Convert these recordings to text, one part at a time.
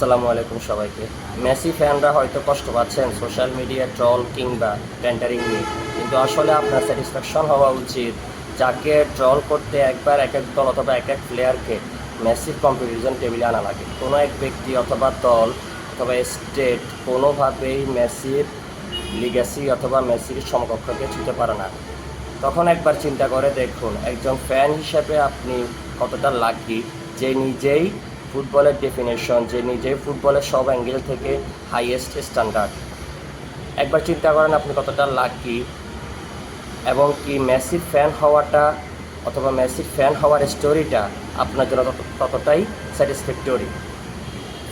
আসসালামু আলাইকুম সবাইকে। মেসি ফ্যানরা হয়তো কষ্ট পাচ্ছেন সোশ্যাল মিডিয়া ট্রল কিংবা ব্যান্টারিং নিয়ে, কিন্তু আসলে আপনার স্যাটিসফ্যাকশন হওয়া উচিত যাকে ট্রল করতে একবার এক এক দল অথবা এক এক প্লেয়ারকে মেসির কম্পিটিশন টেবিলে আনা লাগে। কোনো এক ব্যক্তি অথবা দল অথবা স্টেট কোনোভাবেই মেসির লিগ্যাসি অথবা মেসির সমকক্ষকে ছুঁতে পারে না। তখন একবার চিন্তা করে দেখুন, একজন ফ্যান হিসেবে আপনি কতটা লাকি যে নিজেই ফুটবলের ডেফিনেশন, যে নিজেই ফুটবলের সব অ্যাঙ্গেল থেকে হাইয়েস্ট স্ট্যান্ডার্ড। একবার চিন্তা করেন আপনি কতটা লাকি, এবং কি মেসির ফ্যান হওয়াটা অথবা মেসির ফ্যান হওয়ার স্টোরিটা আপনার জন্য ততটাই স্যাটিসফ্যাক্টরি।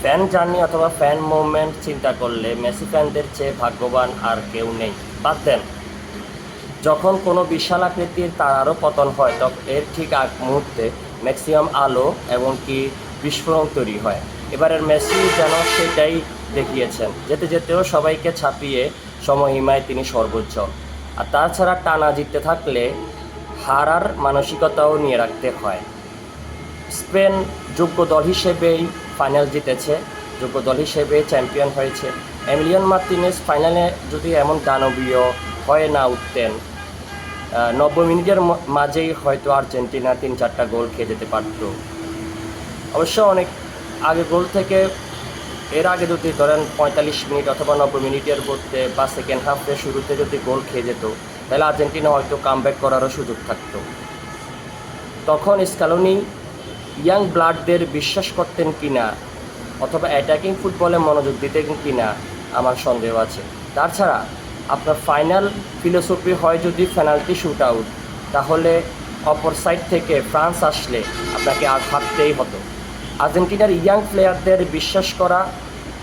ফ্যান জার্নি অথবা ফ্যান মুভমেন্ট চিন্তা করলে মেসি ফ্যানদের চেয়ে ভাগ্যবান আর কেউ নেই। বাদ দেন, যখন কোনো বিশাল আকৃতির তারারও পতন হয় তখন এর ঠিক আগ মুহূর্তে ম্যাক্সিমাম আলো এবং কি বিস্ফোরণ তৈরি হয়। এবারের মেসি যেন সেটাই দেখিয়েছেন, যেতে যেতেও সবাইকে ছাপিয়ে সমহিমায় তিনি সর্বোচ্চ। আর তাছাড়া টানা জিততে থাকলে হারার মানসিকতাও নিয়ে রাখতে হয়। স্পেন যোগ্য দল হিসেবেই ফাইনাল জিতেছে, যোগ্য দল হিসেবে চ্যাম্পিয়ন হয়েছে। এমিলিয়ান মার্টিনেজ ফাইনালে যদি এমন দানবীয় হয়ে না উঠতেন, 90 মিনিটের মাঝেই হয়তো আর্জেন্টিনা 3-4টা গোল খেয়ে যেতে পারত। অবশ্য অনেক আগে গোল থেকে এর আগে যদি ধরেন 45 মিনিট অথবা 90 মিনিটের মধ্যে বা সেকেন্ড হাফে শুরুতে যদি গোল খেয়ে যেত, তাহলে আর্জেন্টিনা হয়তো কামব্যাক করারও সুযোগ থাকত। তখন স্ক্যালোনি ইয়াং ব্লাডদের বিশ্বাস করতেন কিনা অথবা অ্যাটাকিং ফুটবলে মনোযোগ দিতেন কিনা আমার সন্দেহ আছে। তাছাড়া আপনার ফাইনাল ফিলোসফি হয় যদি পেনাল্টি শুট আউট, তাহলে অপর সাইড থেকে ফ্রান্স আসলে আপনাকে আর হারতেই হতো। আর্জেন্টিনার ইয়াং প্লেয়ারদের বিশ্বাস করা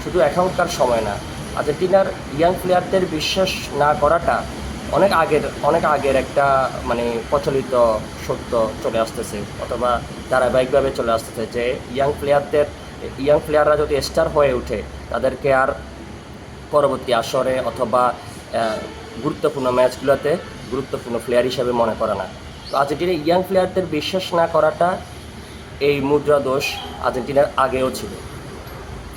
শুধু এখনকার সময় না, আর্জেন্টিনার ইয়াং প্লেয়ারদের বিশ্বাস না করাটা অনেক আগের একটা প্রচলিত সত্য চলে আসতেছে অথবা ধারাবাহিকভাবে চলে আসতেছে, যে ইয়াং প্লেয়াররা যদি স্টার হয়ে ওঠে তাদেরকে আর পরবর্তী আসরে অথবা গুরুত্বপূর্ণ ম্যাচগুলোতে গুরুত্বপূর্ণ প্লেয়ার হিসেবে মনে করে না। তো আর্জেন্টিনার ইয়াং প্লেয়ারদের বিশ্বাস না করাটা এই মুদ্রা দোষ আর্জেন্টিনার আগেও ছিল।